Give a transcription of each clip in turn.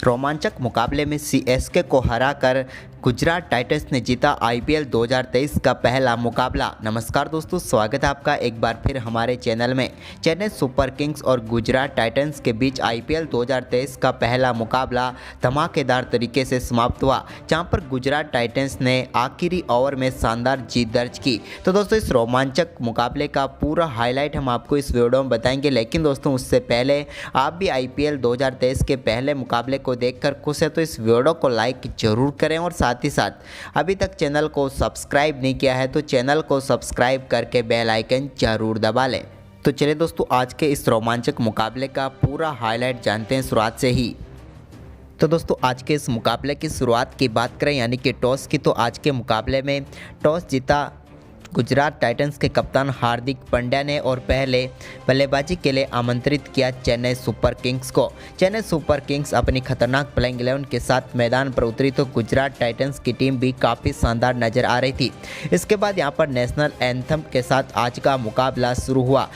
रोमांचक मुकाबले में सीएसके को हराकर गुजरात टाइटंस ने जीता आईपीएल 2023 का पहला मुकाबला। नमस्कार दोस्तों, स्वागत है आपका एक बार फिर हमारे चैनल में। चेन्नई सुपर किंग्स और गुजरात टाइटंस के बीच आईपीएल 2023 का पहला मुकाबला धमाकेदार तरीके से समाप्त हुआ, जहां पर गुजरात टाइटंस ने आखिरी ओवर में शानदार जीत दर्ज की। तो दोस्तों, इस रोमांचक मुकाबले का पूरा हाईलाइट हम आपको इस वीडियो में बताएंगे, लेकिन दोस्तों उससे पहले आप भी आईपीएल 2023 के पहले मुकाबले को देखकर खुश है तो इस वीडियो को लाइक जरूर करें और साथ ही साथ अभी तक चैनल को सब्सक्राइब नहीं किया है तो चैनल को सब्सक्राइब करके बेल आइकन जरूर दबा लें। तो चलिए दोस्तों, आज के इस रोमांचक मुकाबले का पूरा हाईलाइट जानते हैं शुरुआत से ही। तो दोस्तों, आज के इस मुकाबले की शुरुआत की बात करें यानी कि टॉस की, तो आज के मुकाबले में टॉस जीता गुजरात टाइटंस के कप्तान हार्दिक पांड्या ने और पहले बल्लेबाजी के लिए आमंत्रित किया चेन्नई सुपर किंग्स को। चेन्नई सुपर किंग्स अपनी खतरनाक प्लेइंग 11 के साथ मैदान पर उतरी तो गुजरात टाइटंस की टीम भी काफ़ी शानदार नजर आ रही थी। इसके बाद यहां पर नेशनल एंथम के साथ आज का मुकाबला शुरू हुआ।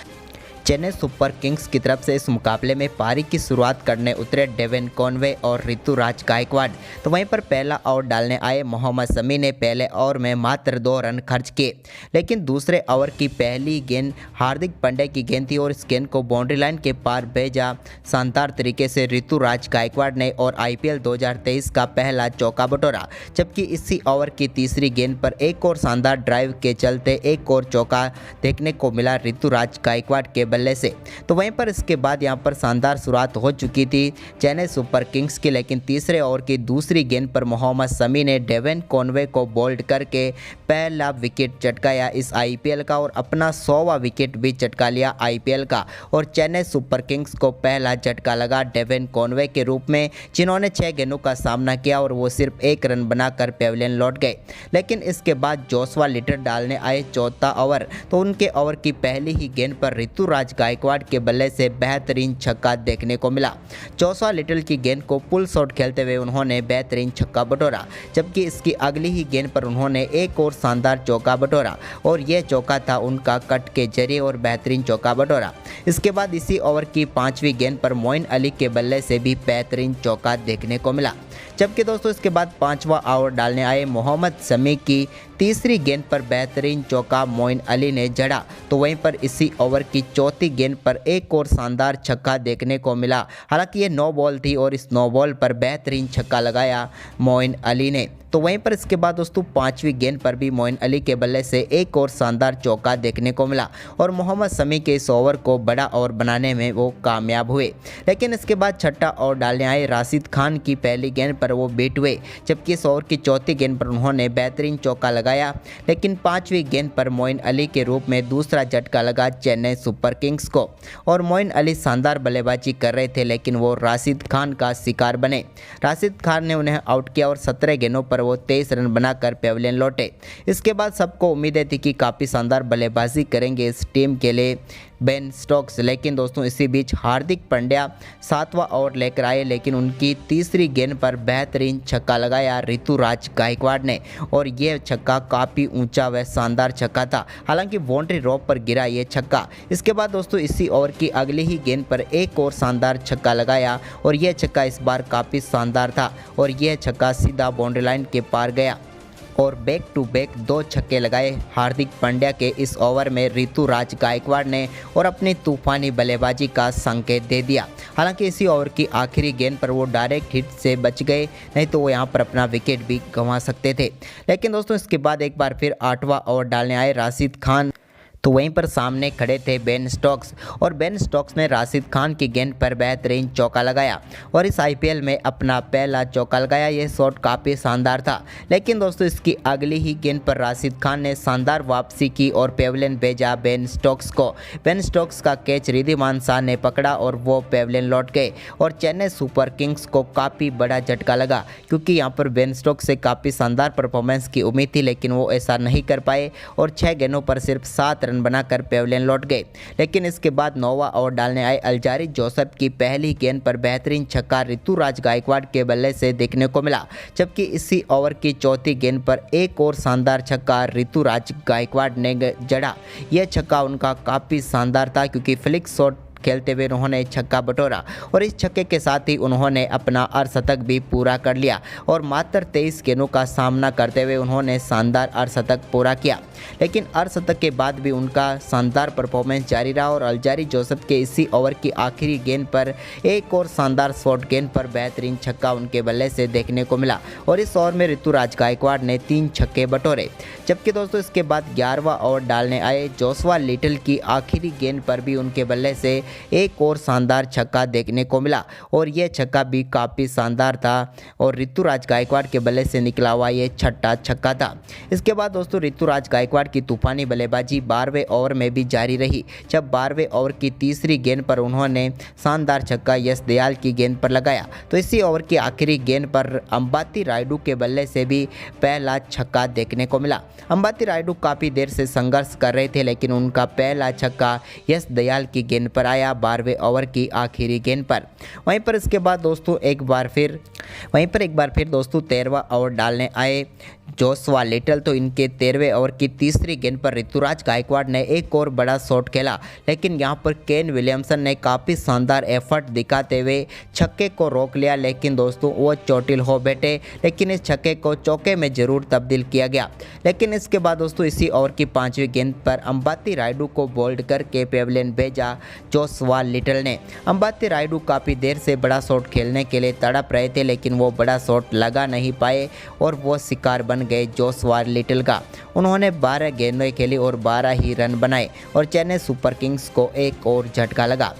चेन्नई सुपर किंग्स की तरफ से इस मुकाबले में पारी की शुरुआत करने उतरे डेविन कॉनवे और ऋतुराज गायकवाड़। तो वहीं पर पहला ओवर डालने आए मोहम्मद शमी ने पहले ओवर में मात्र 2 रन खर्च किए, लेकिन दूसरे ओवर की पहली गेंद हार्दिक पांड्या की गेंद थी और इस गेंद को बाउंड्री लाइन के पार भेजा शानदार तरीके से ऋतुराज गायकवाड़ ने और आईपीएल 2023 का पहला चौका बटोरा। जबकि इसी ओवर की तीसरी गेंद पर एक और शानदार ड्राइव के चलते एक और चौका देखने को मिला ऋतुराज गायकवाड़ के बल्ले से। तो वहीं पर इसके बाद यहां पर शानदार शुरुआत हो चुकी थी चेन्नई सुपर किंग्स की, लेकिन तीसरे ओवर की दूसरी गेंद पर मोहम्मद शमी ने डेविन कॉनवे को बोल्ड करके पहला विकेट चटकाया इस आईपीएल का और अपना 100वां विकेट भी चटका लिया आईपीएल का। और चेन्नई सुपर किंग्स को पहला झटका लगा डेविन कॉनवे के रूप में, जिन्होंने 6 गेंदों का सामना किया और वो सिर्फ 1 रन बनाकर पेविलियन लौट गए। लेकिन इसके बाद जोशुआ लिटल डालने आए चौथा ओवर, तो उनके ओवर की पहली ही गेंद पर ऋतुराज गायकवाड़ के बल्ले से बेहतरीन छक्का देखने को मिला। जोशुआ लिटल की गेंद को पुल शॉट खेलते हुए उन्होंने बेहतरीन छक्का बटोरा, जबकि इसकी अगली ही गेंद पर उन्होंने एक और शानदार चौका बटोरा और यह चौका था उनका कट के जरिए और बेहतरीन चौका बटोरा। इसके बाद इसी ओवर की 5वीं गेंद पर मोइन अली के बल्ले से भी बेहतरीन चौका देखने को मिला। जबकि दोस्तों इसके बाद 5वां ओवर डालने आए मोहम्मद शमी की तीसरी गेंद पर बेहतरीन चौका मोइन अली ने जड़ा। तो वहीं पर इसी ओवर की चौथी गेंद पर एक और शानदार छक्का देखने को मिला। हालांकि ये 9 बॉल थी और इस 9 बॉल पर बेहतरीन छक्का लगाया मोइन अली ने। तो वहीं पर इसके बाद दोस्तों 5वीं गेंद पर भी मोइन अली के बल्ले से एक और शानदार चौका देखने को मिला और मोहम्मद शमी के इस ओवर को बड़ा ओवर बनाने में वो कामयाब हुए। लेकिन इसके बाद छठा ओवर डालने आए राशिद खान की पहली गेंद पर वो बीट हुए, जबकि इस ओवर की चौथी गेंद पर उन्होंने बेहतरीन चौका लगाया। लेकिन 5वीं गेंद पर मोइन अली के रूप में दूसरा झटका लगा चेन्नई सुपर किंग्स को और मोइन अली शानदार बल्लेबाजी कर रहे थे, लेकिन वो राशिद खान का शिकार बने। राशिद खान ने उन्हें आउट किया और 17 गेंदों पर वो 23 रन बनाकर पेविलियन लौटे। इसके बाद सबको उम्मीदें थी कि काफ़ी शानदार बल्लेबाजी करेंगे इस टीम के लिए बेन स्टोक्स, लेकिन दोस्तों इसी बीच हार्दिक पांड्या 7वां ओवर लेकर आए, लेकिन उनकी तीसरी गेंद पर बेहतरीन छक्का लगाया ऋतुराज गायकवाड़ ने और यह छक्का काफ़ी ऊंचा व शानदार छक्का था। हालांकि बाउंड्री रोप पर गिरा ये छक्का। इसके बाद दोस्तों इसी ओवर की अगली ही गेंद पर एक और शानदार छक्का लगाया और यह छक्का इस बार काफ़ी शानदार था और यह छक्का सीधा बाउंड्री लाइन के पार गया और बैक टू बैक 2 छक्के लगाए हार्दिक पांड्या के इस ओवर में ऋतुराज गायकवाड़ ने और अपनी तूफानी बल्लेबाजी का संकेत दे दिया। हालांकि इसी ओवर की आखिरी गेंद पर वो डायरेक्ट हिट से बच गए, नहीं तो वो यहाँ पर अपना विकेट भी गंवा सकते थे। लेकिन दोस्तों इसके बाद एक बार फिर 8वां ओवर डालने आए राशिद खान, तो वहीं पर सामने खड़े थे बेन स्टोक्स और बेन स्टोक्स ने राशिद खान की गेंद पर बेहतरीन चौका लगाया और इस आईपीएल में अपना पहला चौका लगाया। यह शॉट काफ़ी शानदार था, लेकिन दोस्तों इसकी अगली ही गेंद पर राशिद खान ने शानदार वापसी की और पेविलियन भेजा बेन स्टोक्स को। बेन स्टोक्स का कैच रिद्धिमान शाह ने पकड़ा और वो पेविलियन लौट गए और चेन्नई सुपर किंग्स को काफ़ी बड़ा झटका लगा, क्योंकि यहाँ पर बेन स्टोक्स से काफ़ी शानदार परफॉर्मेंस की उम्मीद थी, लेकिन वो ऐसा नहीं कर पाए और 6 गेंदों पर सिर्फ 7 रन बनाकर पेविलियन लौट गए। लेकिन इसके बाद 9वां ओवर डालने आए अल्जारी जोसेफ की पहली गेंद पर बेहतरीन छक्का ऋतुराज गायकवाड़ के बल्ले से देखने को मिला, जबकि इसी ओवर की चौथी गेंद पर एक और शानदार छक्का ऋतुराज गायकवाड़ ने जड़ा। यह छक्का उनका काफ़ी शानदार था, क्योंकि फ्लिक शॉट खेलते हुए उन्होंने छक्का बटोरा और इस छक्के के साथ ही उन्होंने अपना अर्धशतक भी पूरा कर लिया और मात्र 23 गेंदों का सामना करते हुए उन्होंने शानदार अर्धशतक पूरा किया। लेकिन अर्धशतक के बाद भी उनका शानदार परफॉर्मेंस जारी रहा और अल्जारी जोसेफ के इसी ओवर की आखिरी गेंद पर एक और शानदार शॉर्ट गेंद पर बेहतरीन छक्का उनके बल्ले से देखने को मिला और इस ओवर में ऋतुराज गायकवाड़ ने 3 छक्के बटोरे। जबकि दोस्तों इसके बाद 11वां ओवर डालने आए जोशुआ लिटल की आखिरी गेंद पर भी उनके बल्ले से एक और शानदार छक्का देखने को मिला और यह छक्का भी काफ़ी शानदार था और ऋतुराज गायकवाड़ के बल्ले से निकला हुआ ये छठा छक्का था। इसके बाद दोस्तों ऋतुराज गायकवाड़ की तूफानी बल्लेबाजी 12वें ओवर में भी जारी रही, जब 12वें ओवर की तीसरी गेंद पर उन्होंने शानदार छक्का यश दयाल की गेंद पर लगाया। तो इसी ओवर की आखिरी गेंद पर अंबाती रायडू के बल्ले से भी पहला छक्का देखने को मिला। अंबाती रायडू काफ़ी देर से संघर्ष कर रहे थे, लेकिन उनका पहला छक्का यश दयाल की गेंद पर आया 12वें ओवर की आखिरी गेंद पर। वहीं पर इसके बाद दोस्तों एक बार फिर दोस्तों 13वां ओवर डालने आए जोशुआ लिटल। तो इनके 13वें ओवर की तीसरी गेंद पर ऋतुराज गायकवाड़ ने एक और बड़ा शॉट खेला, लेकिन यहां पर केन विलियमसन ने काफ़ी शानदार एफर्ट दिखाते हुए छक्के को रोक लिया, लेकिन दोस्तों वो चोटिल हो बैठे। लेकिन इस छक्के को चौके में जरूर तब्दील किया गया। लेकिन इसके बाद दोस्तों इसी ओवर की 5वीं गेंद पर अंबाती रायडू को बोल्ड करके पेविलियन भेजा जोशुआ लिटल ने। अंबाती रायडू काफ़ी देर से बड़ा शॉट खेलने के लिए तड़प रहे थे, लेकिन वो बड़ा शॉट लगा नहीं पाए और वो शिकार बन गए जोशुआ लिटल का। उन्होंने 12 गेंदें खेली और 12 ही रन बनाए और चेन्नई सुपर किंग्स को एक और झटका लगा।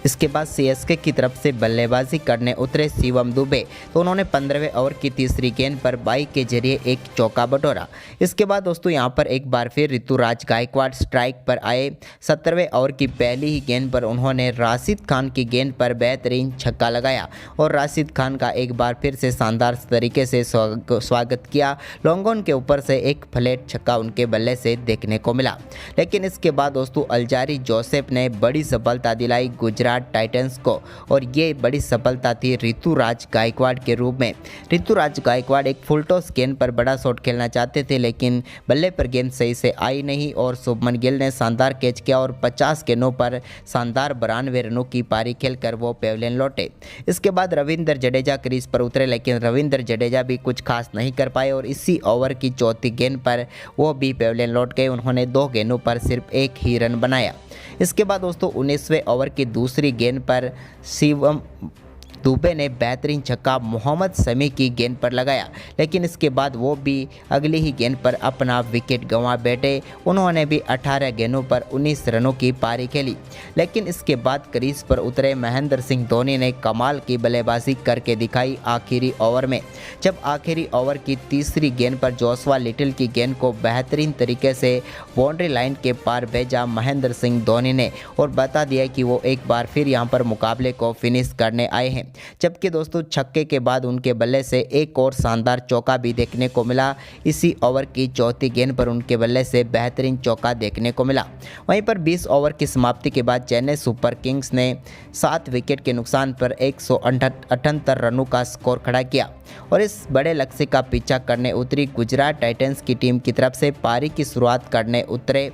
इसके बाद सीएसके की तरफ से बल्लेबाजी करने उतरे शिवम दुबे। तो उन्होंने 15वें ओवर की तीसरी गेंद पर बाई के जरिए एक चौका बटोरा। इसके बाद दोस्तों यहां पर एक बार फिर ऋतुराज गायकवाड़ स्ट्राइक पर आए। 17वें ओवर की पहली ही गेंद पर उन्होंने राशिद खान की गेंद पर बेहतरीन छक्का लगाया और राशिद खान का एक बार फिर से शानदार तरीके से स्वागत किया। लॉन्ग ऑन के ऊपर से एक फ्लैट छक्का उनके बल्ले से देखने को मिला। लेकिन इसके बाद दोस्तों अल्जारी जोसेफ ने बड़ी सफलता दिलाई गुजरात टाइटंस को और ये बड़ी सफलता थी ऋतुराज गायकवाड़ के रूप में। ऋतुराज गायकवाड़ एक फुल टॉस गेंद पर बड़ा शॉट खेलना चाहते थे, लेकिन बल्ले पर गेंद सही से आई नहीं और शुभमन गिल ने शानदार कैच किया और 50 गेंदों पर शानदार 92 रनों की पारी खेलकर वो पेविलियन लौटे। इसके बाद रविंद्र जडेजा क्रीज पर उतरे, लेकिन रविंद्र जडेजा भी कुछ खास नहीं कर पाए और इसी ओवर की चौथी गेंद पर वो भी पेविलियन लौट गए। उन्होंने 2 गेंदों पर सिर्फ एक ही रन बनाया। इसके बाद दोस्तों 19वें ओवर की दूसरी गेंद पर शिवम दुबे ने बेहतरीन छक्का मोहम्मद शमी की गेंद पर लगाया, लेकिन इसके बाद वो भी अगली ही गेंद पर अपना विकेट गंवा बैठे। उन्होंने भी 18 गेंदों पर 19 रनों की पारी खेली। लेकिन इसके बाद क्रीज पर उतरे महेंद्र सिंह धोनी ने कमाल की बल्लेबाजी करके दिखाई आखिरी ओवर में, जब आखिरी ओवर की तीसरी गेंद पर जोशुआ लिटल की गेंद को बेहतरीन तरीके से बाउंड्री लाइन के पार भेजा महेंद्र सिंह धोनी ने और बता दिया कि वो एक बार फिर यहां पर मुकाबले को फिनिश करने आए हैं। जबकि दोस्तों छक्के के बाद उनके बल्ले से एक और शानदार चौका भी देखने को मिला। इसी ओवर की चौथी गेंद पर उनके बल्ले से बेहतरीन चौका देखने को मिला। वहीं पर 20 ओवर की समाप्ति के बाद चेन्नई सुपर किंग्स ने 7 विकेट के नुकसान पर 178 रनों का स्कोर खड़ा किया और इस बड़े लक्ष्य का पीछा करने उतरी गुजरात टाइटंस की टीम की तरफ से पारी की शुरुआत करने उतरे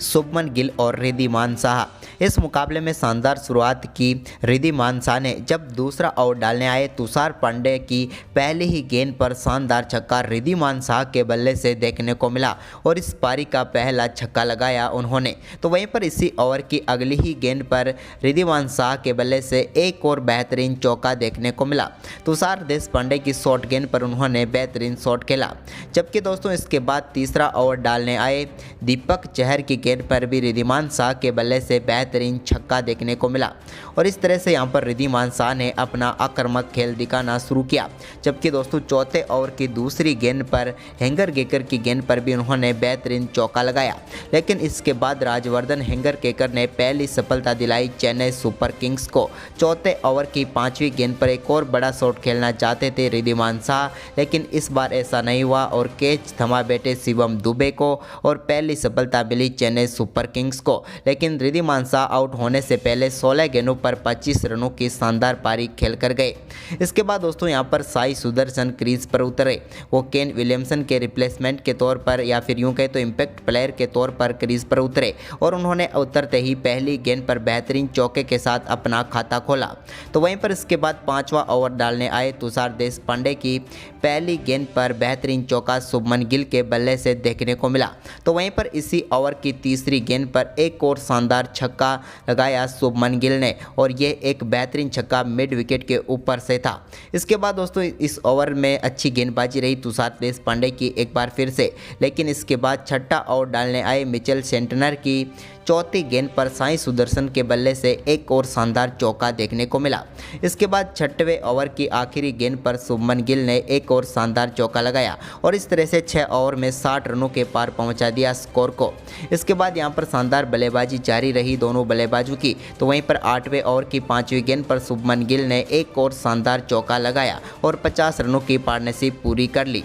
शुभमन गिल और रिद्धिमान साहा। इस मुकाबले में शानदार शुरुआत की रिद्धिमान साहा ने, जब दूसरा ओवर डालने आए तुषार पांडे की पहली ही गेंद पर शानदार छक्का रिद्धिमान साहा के बल्ले से देखने को मिला और इस पारी का पहला छक्का लगाया उन्होंने। तो वहीं पर इसी ओवर की अगली ही गेंद पर रिद्धिमान साहा के बल्ले से एक और बेहतरीन चौका देखने को मिला। तुषार देशपांडे की शॉर्ट गेंद पर उन्होंने बेहतरीन शॉट खेला। जबकि दोस्तों इसके बाद तीसरा ओवर डालने आए दीपक चहर की गेंद पर भी रिद्धिमान साहा के बल्ले से बेहतरीन छक्का देखने को मिला और इस तरह से यहां पर रिद्धिमान साहा ने अपना आक्रामक खेल दिखाना शुरू किया। जबकि दोस्तों चौथे ओवर की दूसरी गेंद पर हेंगर गेकर की गेंद पर भी उन्होंने बेहतरीन चौका लगाया, लेकिन इसके बाद राजवर्धन हेंगर गेकर ने पहली सफलता दिलाई चेन्नई सुपर किंग्स को। चौथे ओवर की 5वीं गेंद पर एक और बड़ा शॉट खेलना चाहते थे रिद्धिमान साहा, लेकिन इस बार ऐसा नहीं हुआ और कैच थमा बैठे शिवम दुबे को और पहली सफलता मिली चेन्नई सुपर किंग्स को। लेकिन रिद्धिमान शाह आउट होने से पहले 16 गेंदों पर 25 रनों की शानदार पारी खेलकर गए। इसके बाद दोस्तों यहाँ पर साई सुदर्शन क्रीज पर उतरे। वो केन विलियमसन के रिप्लेसमेंट के तौर पर या फिर यूं कहे तो इम्पैक्ट प्लेयर के तौर पर क्रीज पर उतरे और उन्होंने उतरते ही पहली गेंद पर बेहतरीन चौके के साथ अपना खाता खोला। तो वहीं पर इसके बाद 5वां ओवर डालने आए तुषार देशपांडे की पहली गेंद पर बेहतरीन चौका शुभमन गिल के बल्ले से देखने को मिला। तो वहीं पर इसी ओवर की तीसरी गेंद पर एक और शानदार छक्का लगाया शुभमन गिल ने और ये एक बेहतरीन छक्का मिड विकेट के ऊपर से था। इसके बाद दोस्तों इस ओवर में अच्छी गेंदबाजी रही तुषार देशपांडे की एक बार फिर से, लेकिन इसके बाद छठा ओवर डालने आए मिचेल सेंटनर की चौथी गेंद पर साई सुदर्शन के बल्ले से एक और शानदार चौका देखने को मिला। इसके बाद 6वें ओवर की आखिरी गेंद पर शुभमन गिल ने एक और शानदार चौका लगाया और इस तरह से 6 ओवर में 60 रनों के पार पहुंचा दिया स्कोर को। इसके बाद यहां पर शानदार बल्लेबाजी जारी रही दोनों बल्लेबाजों की। तो वहीं पर 8वें ओवर की 5वीं गेंद पर शुभमन गिल ने एक और शानदार चौका लगाया और 50 रनों की पार्टनरशिप पूरी कर ली।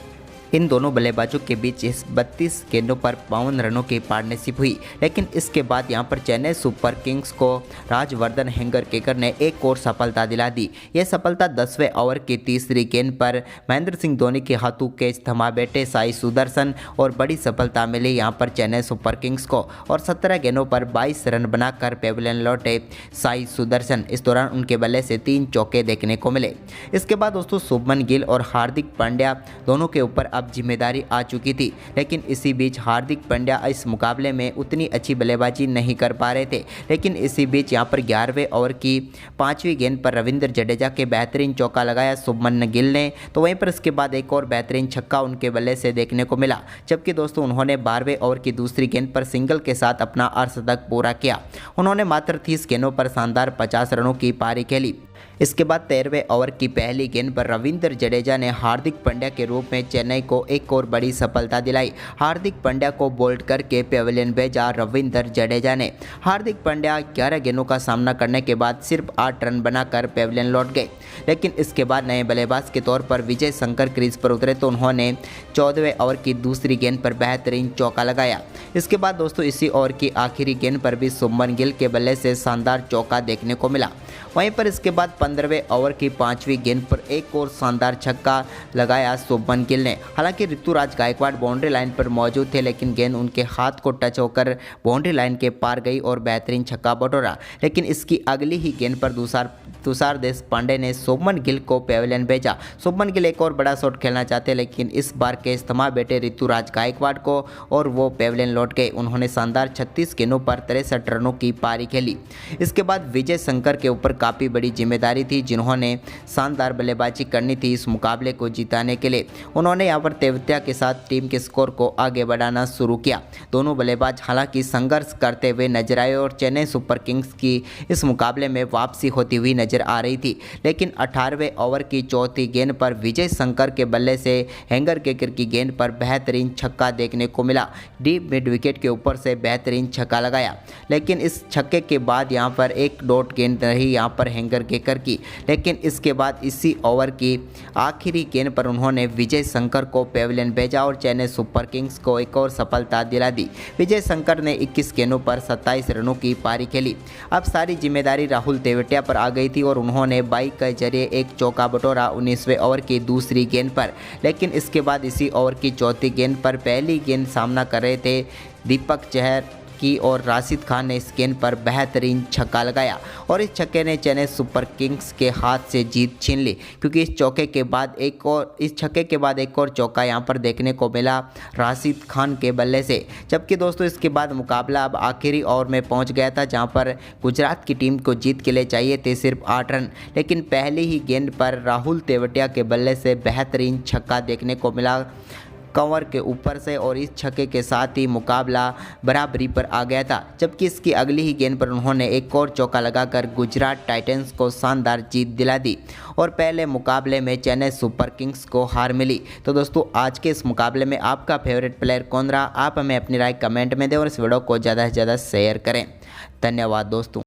इन दोनों बल्लेबाजों के बीच इस 32 गेंदों पर 52 रनों की पार्टनरशिप हुई, लेकिन इसके बाद यहां पर चेन्नई सुपर किंग्स को राजवर्धन हेंगरकेकर ने एक और सफलता दिला दी। यह सफलता 10वें ओवर की तीसरी गेंद पर महेंद्र सिंह धोनी के हाथों के थमा बैठे साई सुदर्शन और बड़ी सफलता मिली यहां पर चेन्नई सुपर किंग्स को और 17 गेंदों पर 22 रन बनाकर पेविलियन लौटे साई सुदर्शन। इस दौरान उनके बल्ले से 3 चौके देखने को मिले। इसके बाद दोस्तों शुभमन गिल और हार्दिक पांड्या दोनों के ऊपर अब जिम्मेदारी आ चुकी थी, लेकिन इसी बीच हार्दिक पांड्या इस मुकाबले में उतनी अच्छी बल्लेबाजी नहीं कर पा रहे थे। लेकिन इसी बीच यहां पर 11वें ओवर की 5वीं गेंद पर रविंद्र जडेजा के बेहतरीन चौका लगाया शुभमन गिल ने। तो वहीं पर इसके बाद एक और बेहतरीन छक्का उनके बल्ले से देखने को मिला, जबकि दोस्तों उन्होंने 12वें ओवर की दूसरी गेंद पर सिंगल के साथ अपना अर्धशतक पूरा किया। उन्होंने मात्र 30 गेंदों पर शानदार 50 रनों की पारी खेली। इसके बाद 13वें ओवर की पहली गेंद पर रविंद्र जडेजा ने हार्दिक पांड्या के रूप में चेन्नई को एक और बड़ी सफलता दिलाई। हार्दिक पांड्या को बोल्ड करके पेविलियन भेजा रविंद्र जडेजा ने। हार्दिक पांड्या 11 गेंदों का सामना करने के बाद सिर्फ 8 रन बनाकर पेविलियन लौट गए, लेकिन इसके बाद नए बल्लेबाज के तौर पर विजय शंकर क्रीज पर उतरे तो उन्होंने 14वें ओवर की दूसरी गेंद पर बेहतरीन चौका लगाया। इसके बाद दोस्तों इसी ओवर की आखिरी गेंद पर भी शुभमन गिल के बल्ले से शानदार चौका देखने को मिला। वहीं पर इसके बाद 15वें ओवर की 5वीं गेंद पर एक और शानदार छक्का लगाया शुभमन गिल ने। हालांकि ऋतुराज गायकवाड़ बाउंड्री लाइन पर मौजूद थे, लेकिन गेंद उनके हाथ को टच होकर बाउंड्री लाइन के पार गई और बेहतरीन छक्का बटोरा। लेकिन इसकी अगली ही गेंद पर तुषार देशपांडे ने शुभमन गिल को पेविलियन भेजा। शुभमन गिल एक और बड़ा शॉट खेलना चाहते, लेकिन इस बार कैच थमा बैठे ऋतुराज गायकवाड़ को और वो पेविलियन लौट गए। उन्होंने शानदार 36 गेंदों पर 63 रनों की पारी खेली। इसके बाद विजय शंकर के ऊपर काफ़ी बड़ी जिम्मेदारी थी, जिन्होंने शानदार बल्लेबाजी करनी थी इस मुकाबले को जीताने के लिए। उन्होंने यहाँ पर तेवतिया के साथ टीम के स्कोर को आगे बढ़ाना शुरू किया। दोनों बल्लेबाज हालांकि संघर्ष करते हुए नजर आए और चेन्नई सुपर किंग्स की इस मुकाबले में वापसी होती हुई नजर आ रही थी। लेकिन 18वें ओवर की चौथी गेंद पर विजय शंकर के बल्ले से हेंगरकेकर की गेंद पर बेहतरीन छक्का देखने को मिला। डीप मिड विकेट के ऊपर से बेहतरीन छक्का लगाया, लेकिन इस छक्के के बाद यहाँ पर एक डॉट गेंद रही यहाँ पर हेंगरकेकर की। लेकिन इसके बाद इसी ओवर की आखिरी गेंद पर उन्होंने विजय शंकर को पेविलियन भेजा और चेन्नई सुपर किंग्स को एक और सफलता दिला दी। विजय शंकर ने 21 गेंदों पर 27 रनों की पारी खेली। अब सारी जिम्मेदारी राहुल तेवतिया पर आ गई थी और उन्होंने बाइक के जरिए एक चौका बटोरा 19वें ओवर की दूसरी गेंद पर। लेकिन इसके बाद इसी ओवर की चौथी गेंद पर पहली गेंद सामना कर रहे थे दीपक चहर की और राशिद खान ने इस गेंद पर बेहतरीन छक्का लगाया और इस छक्के ने चेन्नई सुपर किंग्स के हाथ से जीत छीन ली, क्योंकि इस छक्के के बाद एक और चौका यहां पर देखने को मिला राशिद खान के बल्ले से। जबकि दोस्तों इसके बाद मुकाबला अब आखिरी ओवर में पहुंच गया था, जहां पर गुजरात की टीम को जीत के लिए चाहिए थे सिर्फ 8 रन। लेकिन पहली ही गेंद पर राहुल तेवतिया के बल्ले से बेहतरीन छक्का देखने को मिला कवर के ऊपर से और इस छक्के के साथ ही मुकाबला बराबरी पर आ गया था। जबकि इसकी अगली ही गेंद पर उन्होंने एक और चौका लगाकर गुजरात टाइटंस को शानदार जीत दिला दी और पहले मुकाबले में चेन्नई सुपर किंग्स को हार मिली। तो दोस्तों आज के इस मुकाबले में आपका फेवरेट प्लेयर कौन रहा, आप हमें अपनी राय कमेंट में दें और इस वीडियो को ज़्यादा से ज़्यादा शेयर करें। धन्यवाद दोस्तों।